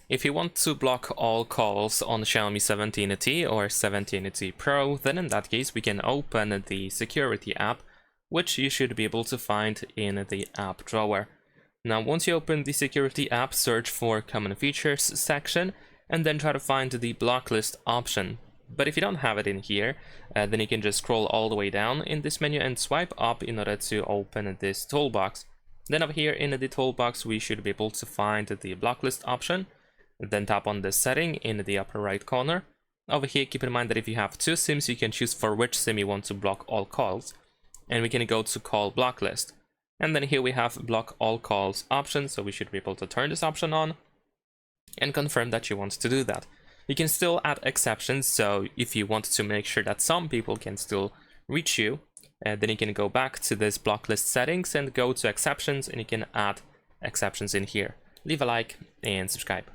If you want to block all calls on Xiaomi 17T or 17T Pro, then in that case we can open the security app, which you should be able to find in the app drawer. Now once you open the security app, search for common features section and then try to find the block list option. But if you don't have it in here, then you can just scroll all the way down in this menu and swipe up in order to open this toolbox. Then over here in the toolbox we should be able to find the block list option. Then tap on the setting in the upper right corner. Over here, keep in mind that if you have two SIMs, you can choose for which SIM you want to block all calls. And we can go to call block list. And then here we have block all calls option, so we should be able to turn this option on and confirm that you want to do that. You can still add exceptions, so if you want to make sure that some people can still reach you, then you can go back to this block list settings and go to exceptions, and you can add exceptions in here. Leave a like and subscribe.